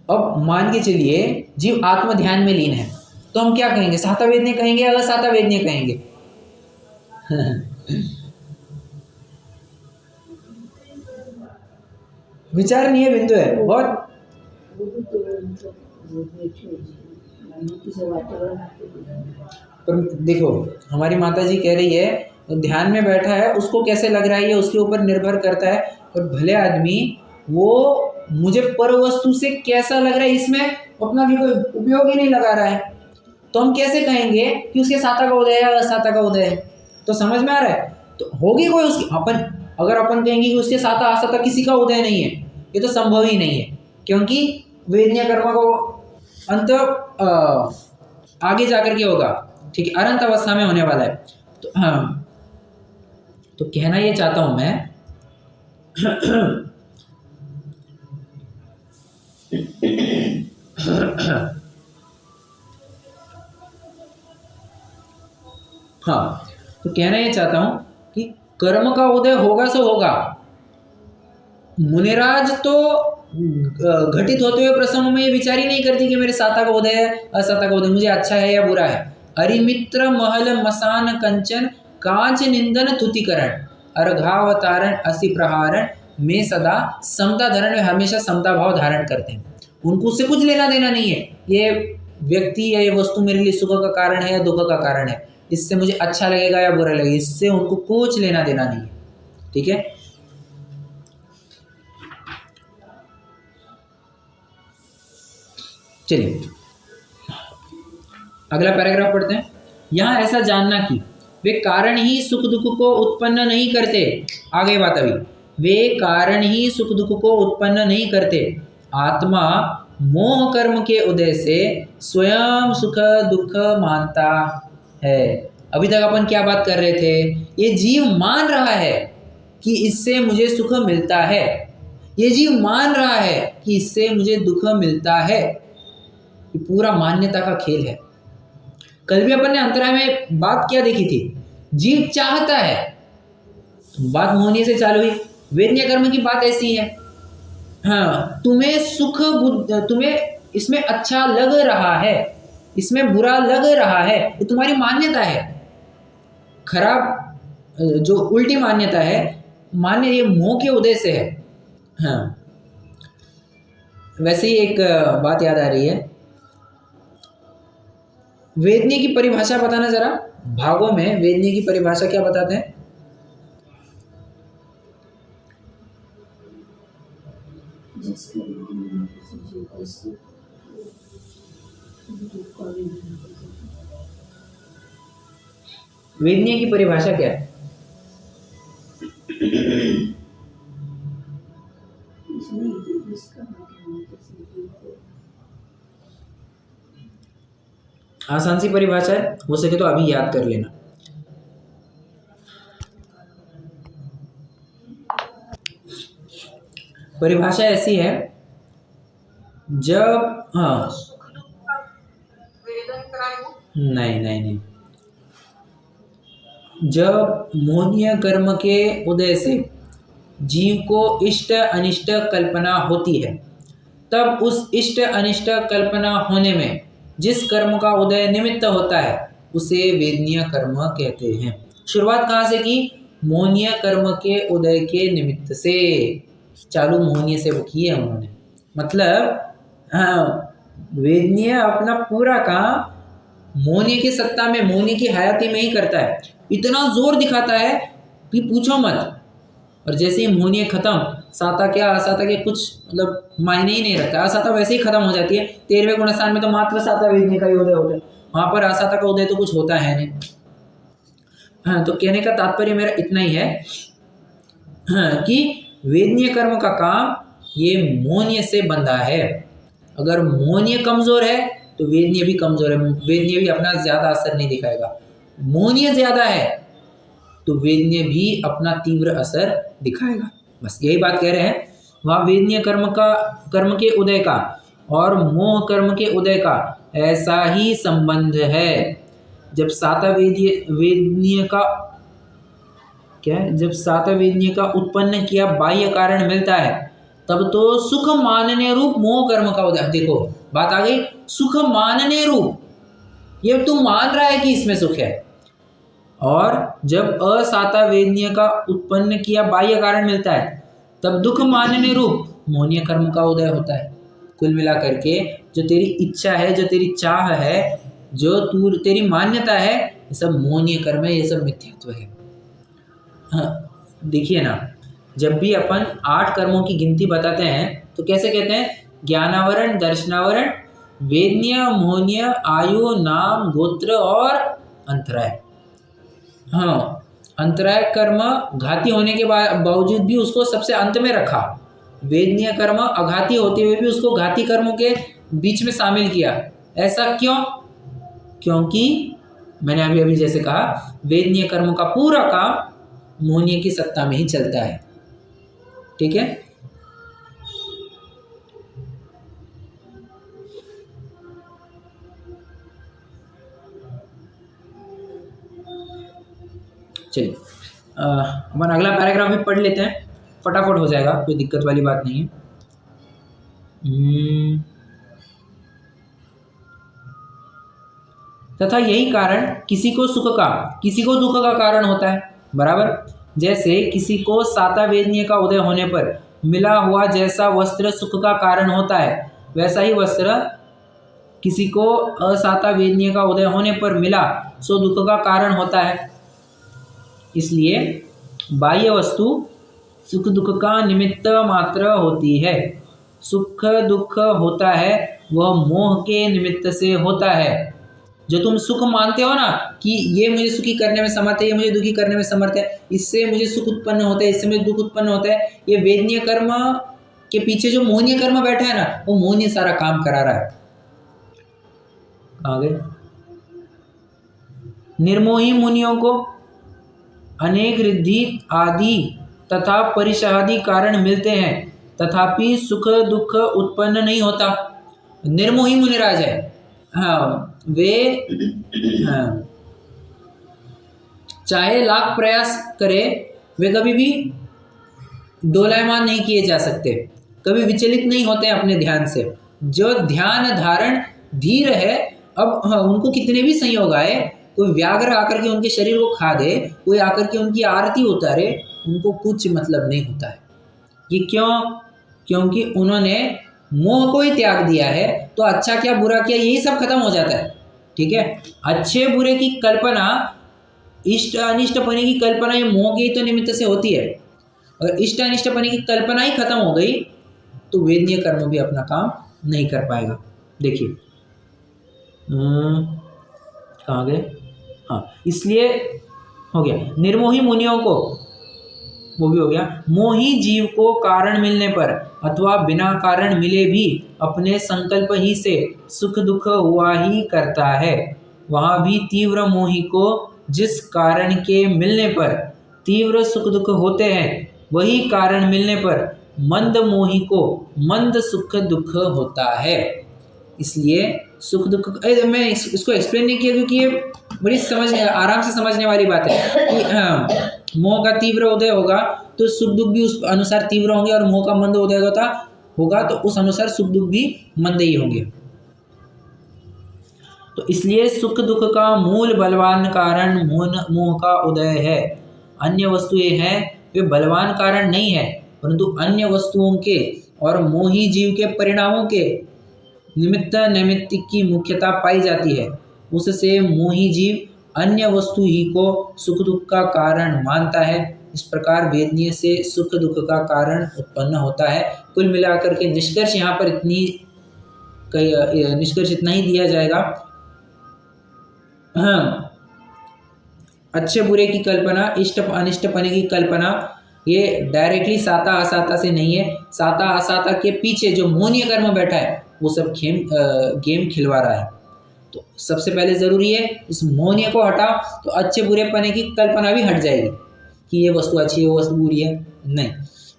अब मान के चलिए जीव आत्म ध्यान में लीन है, तो हम क्या कहेंगे? साता वेदनीय कहेंगे या असाता वेदनीय कहेंगे? विचारणीय बिंदू है बहुत। पर देखो हमारी माता जी कह रही है तो ध्यान में बैठा है, उसको कैसे लग रहा है ये उसके ऊपर निर्भर करता है। और भले आदमी वो मुझे पर वस्तु से कैसा लग रहा है इसमें अपना भी कोई उपयोग ही नहीं लगा रहा है, तो हम कैसे कहेंगे कि उसके साता का उदय है या असाता का उदय है? तो समझ में आ रहा है? तो होगी कोई उसकी अपन, अगर अपन कहेंगे कि उसके साता असाता किसी का उदय नहीं है, ये तो संभव ही नहीं है, क्योंकि वेदनीय कर्म को अंत आगे जाकर के होगा, ठीक है, अनंत अवस्था में होने वाला है। तो हाँ, तो कहना ये चाहता हूं मैं हाँ, तो कहना ये चाहता हूं कि कर्म का उदय होगा सो होगा। मुनिराज तो घटित होते हुए प्रसंग में ये विचार ही नहीं करती कि मेरे साता का उदय है असाता का उदय, मुझे अच्छा है या बुरा है। अरिमित्र महल मसान कंचन कांच निंदन तुतिकरण अर्घावतारण असी प्रहारण में सदा समता धरण में हमेशा समता भाव धारण करते हैं। उनको उससे कुछ लेना देना नहीं है, ये व्यक्ति या ये वस्तु मेरे लिए सुख का कारण है या दुख का कारण है, इससे मुझे अच्छा लगेगा या बुरा लगेगा, इससे उनको कुछ लेना देना नहीं है। ठीक है, चलिए अगला पैराग्राफ पढ़ते हैं। यहाँ ऐसा जानना कि वे कारण ही सुख दुख को उत्पन्न नहीं करते। आगे बात अभी, वे कारण ही सुख दुख को उत्पन्न नहीं करते। आत्मा मोह कर्म के उदय से स्वयं सुख दुख मानता है। अभी तक अपन क्या बात कर रहे थे? ये जीव मान रहा है कि इससे मुझे सुख मिलता है, ये जीव मान रहा है कि इससे मुझे दुख मिलता है। ये पूरा मान्यता का खेल है। कल भी अपन ने अंतराय में बात क्या देखी थी? जीव चाहता है, बात मोहनीय से चालू हुई। वेदनीय कर्म की बात ऐसी है, हाँ, तुम्हें सुख तुम्हें इसमें अच्छा लग रहा है, इसमें बुरा लग रहा है, ये तुम्हारी मान्यता है। खराब जो उल्टी मान्यता है, मान्य ये मोह के उदय से है। हाँ, वैसे ही एक बात याद आ रही है, वेदनीय की परिभाषा बताना जरा। भागों में वेदनीय की परिभाषा क्या बताते हैं? वेदनीय की परिभाषा क्या है? आसान सी परिभाषा है, हो सके तो अभी याद कर लेना। परिभाषा ऐसी है, जब हाँ नहीं नहीं नहीं, जब मोहनीय कर्म के उदय से जीव को इष्ट अनिष्ट कल्पना होती है, तब उस इष्ट अनिष्ट कल्पना होने में जिस कर्म का उदय निमित्त होता है उसे वेदनीय कर्म कहते हैं। शुरुआत कहाँ से की? मोहनीय कर्म के उदय के निमित्त से। चालू मोहनीय से वो की है उन्होंने, मतलब हाँ, वेदनीय अपना पूरा काम मोहनीय की सत्ता में, मोहनीय की हयाती में ही करता है। इतना जोर दिखाता है कि पूछो मत। और जैसे ही मोहनीय खत्म, साता क्या असाता के कुछ मतलब मायने ही नहीं रखता। असाता वैसे ही खत्म हो जाती है। 13वें गुणस्थान में तो मात्र साता वेदनीय का ही उदय होता है, वहां पर असाता का उदय तो कुछ होता है नहीं। हाँ, तो कहने का तात्पर्य मेरा इतना ही है, हाँ, कि वेदनीय कर्म का काम ये मोहनीय से बंधा है। अगर मोहनीय कमजोर है तो वेदनीय भी कमजोर है, वेदनीय भी अपना ज्यादा असर नहीं दिखाएगा। मोहनीय ज्यादा है तो वेदनीय भी अपना तीव्र असर दिखाएगा। बस यही बात कह रहे हैं। वहाँ वेदनीय कर्म के उदय का और मोह कर्म के उदय का ऐसा ही संबंध है। जब साता वेदनीय का क्या है, जब साता वेदनीय का उत्पन्न किया बाह्य कारण मिलता है, तब तो सुख मानने रूप मोह कर्म का उदय। देखो बात आ गई, सुख मानने रूप, ये तू मान रहा है कि इसमें सुख है, और जब असाता वेदनीय का उत्पन्न किया बाह्य कारण मिलता है तब दुख मानने रूप मोहनीय कर्म का उदय होता है। कुल मिला करके जो तेरी इच्छा है, जो तेरी चाह है, जो तू तेरी मान्यता है, ये सब मोहनीय कर्म है, ये सब मिथ्यात्व है। हाँ, देखिए ना, जब भी अपन 8 कर्मों की गिनती बताते हैं तो कैसे कहते हैं? ज्ञानावरण, दर्शनावरण, वेदनीय, मोहनीय, आयु, नाम, गोत्र और अंतराय। हाँ, अंतराय कर्म घाती होने के बावजूद भी उसको सबसे अंत में रखा। वेदनीय कर्म अघाती होते हुए भी उसको घाती कर्मों के बीच में शामिल किया। ऐसा क्यों? क्योंकि मैंने अभी अभी जैसे कहा, वेदनीय कर्मों का पूरा काम मोहनीय की सत्ता में ही चलता है। ठीक है, चलिए अपन अगला पैराग्राफ भी पढ़ लेते हैं, फटाफट हो जाएगा, कोई दिक्कत वाली बात नहीं है। तथा यही कारण किसी को सुख का, किसी को दुख का कारण होता है। बराबर, जैसे किसी को साता वेदनीय का उदय होने पर मिला हुआ जैसा वस्त्र सुख का कारण होता है, वैसा ही वस्त्र किसी को असाता वेदनीय का उदय होने पर मिला सो दुख का कारण होता है। इसलिए बाह्य वस्तु सुख दुख का निमित्त मात्र होती है। सुख दुख होता है वह मोह के निमित्त से होता है। जो तुम सुख मानते हो ना कि ये मुझे सुखी करने में समर्थ है, ये मुझे दुखी करने में समर्थ है, इससे मुझे सुख उत्पन्न होता है, इससे मुझे दुख उत्पन्न होता है, ये वेदनीय कर्म के पीछे जो मोहनीय कर्म बैठा है ना, वो मोहनीय सारा काम करा रहा है। आगे, निर्मोही मुनियों को अनेक रिद्धि आदि तथा परिषादी कारण मिलते हैं, तथापि सुख दुख उत्पन्न नहीं होता। निर्मोही मुनिराज है, हाँ, वे चाहे लाख प्रयास करे, वे कभी भी डोलायमान नहीं किए जा सकते, कभी विचलित नहीं होते अपने ध्यान से। जो ध्यान धारण धीर है, अब उनको कितने भी संयोग आए, कोई व्याघ्र आकर के उनके शरीर को खा दे, कोई आकर के उनकी आरती उतारे, उनको कुछ मतलब नहीं होता है। ये क्यों? क्योंकि उन्होंने मोह को ही त्याग दिया है। तो अच्छा क्या बुरा क्या यही सब खत्म हो जाता है। ठीक है, अच्छे बुरे की कल्पना, इष्ट अनिष्टपने की कल्पना ये मोह के तो निमित्त से होती है। अगर इष्ट अनिष्टपने की कल्पना ही खत्म हो गई तो वेदनीय कर्म भी अपना काम नहीं कर पाएगा। देखिए कहाँ गए? हाँ, इसलिए हो गया निर्मोही मुनियों को, वो भी हो गया। मोही जीव को कारण मिलने पर अथवा बिना कारण मिले भी अपने संकल्प ही से सुख दुख हुआ ही करता है। वहाँ भी तीव्र मोही को जिस कारण के मिलने पर तीव्र सुख दुख होते हैं, वही कारण मिलने पर मंद मोही को मंद सुख दुख होता है। इसलिए सुख दुख, मैं इसको एक्सप्लेन नहीं किया क्योंकि ये बड़ी आराम से समझने वाली बात है कि मोह का तीव्र उदय होगा तो सुख दुख भी उस अनुसार तीव्र होंगे, और मोह का मंद उदय होगा तो उस अनुसार सुख दुख भी मंद ही होंगे। तो इसलिए सुख दुख का मूल बलवान कारण मोह का उदय है। अन्य वस्तुएं हैं वे बलवान कारण नहीं है, परंतु अन्य वस्तुओं के और मोही जीव के परिणामों के निमित्त नैमित्तिक की मुख्यता पाई जाती है। उससे मोही जीव अन्य वस्तु ही को सुख दुख का कारण मानता है। इस प्रकार वेदनीय से सुख दुख का कारण उत्पन्न होता है। कुल मिलाकर के निष्कर्ष यहाँ पर निष्कर्ष इतना ही दिया जाएगा। हाँ, अच्छे बुरे की कल्पना, इष्ट अनिष्टपने की कल्पना, ये डायरेक्टली साता असाता से नहीं है। साता असाता के पीछे जो मोहनीय कर्म बैठा है वो सब गेम खिलवा रहा है। तो सबसे पहले ज़रूरी है इस मोहनीय को हटाओ तो अच्छे बुरे पने की कल्पना भी हट जाएगी कि ये वस्तु अच्छी है वो वस्तु बुरी है। नहीं,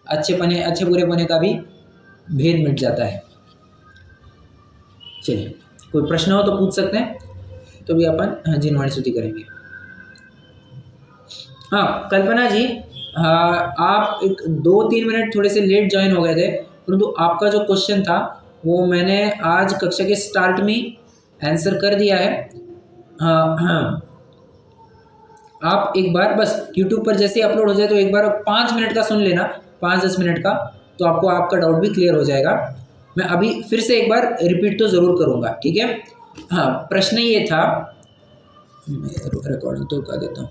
अच्छे बुरे पने का भी भेद मिट जाता है। चलिए, कोई प्रश्न हो तो पूछ सकते हैं, तो भी अपन जिनवाणी स्तुति करेंगे। हाँ कल्पना जी, आप एक 2-3 मिनट थोड़े से लेट ज्वाइन हो गए थे, परंतु आपका जो क्वेश्चन था वो मैंने आज कक्षा के स्टार्ट में आंसर कर दिया है। हाँ, आप एक बार बस यूट्यूब पर जैसे अपलोड हो जाए तो एक बार 5 मिनट का सुन लेना, 5-10 मिनट का, तो आपको आपका डाउट भी क्लियर हो जाएगा। मैं अभी फिर से एक बार रिपीट तो ज़रूर करूँगा, ठीक है। हाँ, प्रश्न ये था, मैं रिकॉर्डिंग तो कर देता हूँ।